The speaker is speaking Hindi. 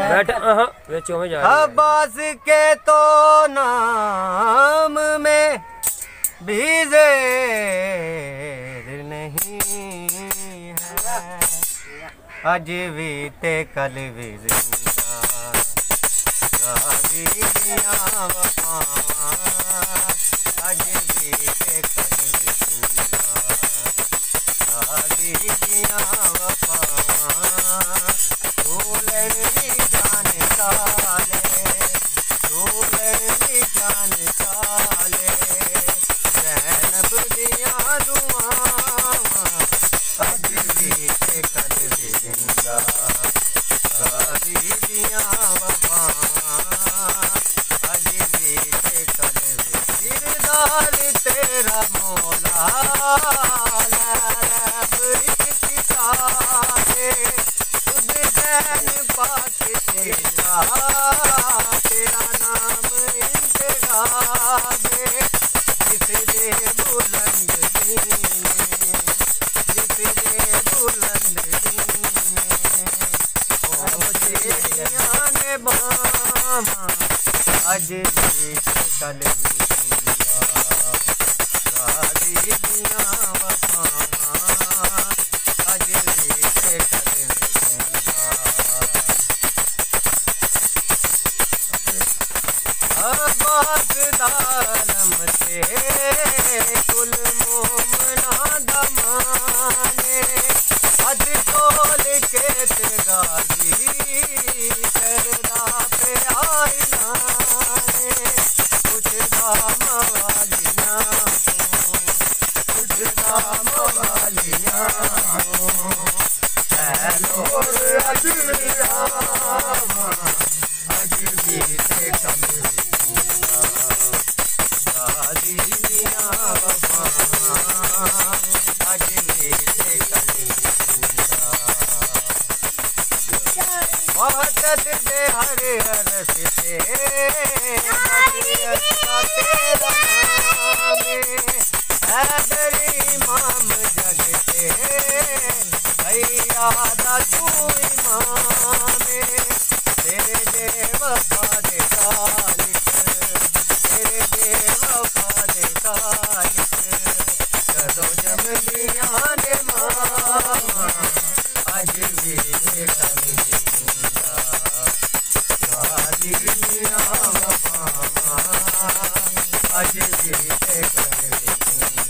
बैठ बेचो में जा अब्बास के तो नाम में भी ज़ेर नहीं है, आज भी ते कल भी जिंदा गाज़ियाँ वफ़ा, आज भी ते कल भी जिंदा गाज़ियाँ वफ़ा। लड़नी जान साले, तू लड़नी जान साले, ज़ैनब दिया दुआवां अज भी ते कल भी जिंदा गाज़ी दिया वफ़ावां अज भी ते कल भी। किरदार तेरा मौला लैब इख्तिसारे, पाक तेरा तेरा नाम इंतज़ारे, जिसने बुलंद दीने, जिसने बुलंद दीने ओ तेरियां ने बामा अज भी कल भी जिंदा गाज़ियाँ वफ़ावां अज भी कल भी अब्बास दालम से कुल मोमना दमाने, अज तोल के ते गाज़ी करदा पे आईनाने, पुछदा मवालियां पुछदा मवालियां लोर अज भी आवां अज भी ते कल भी गाज़ियाँ वफ़ावां अज भी ते कल भी जिंदा। वहदत दे हर अरस से बसियत का तेरा नाम, हैदर इमाम जग के सैयदा तू इमाम, तेरे दे वफ़ा दे तालिक, तेरे दे वफ़ा दे तालिक, कदों जमलियां ने मामा अज भी ते कल भी जिंदा गाज़ियाँ वफ़ावां अज भी ते कल भी जिंदा।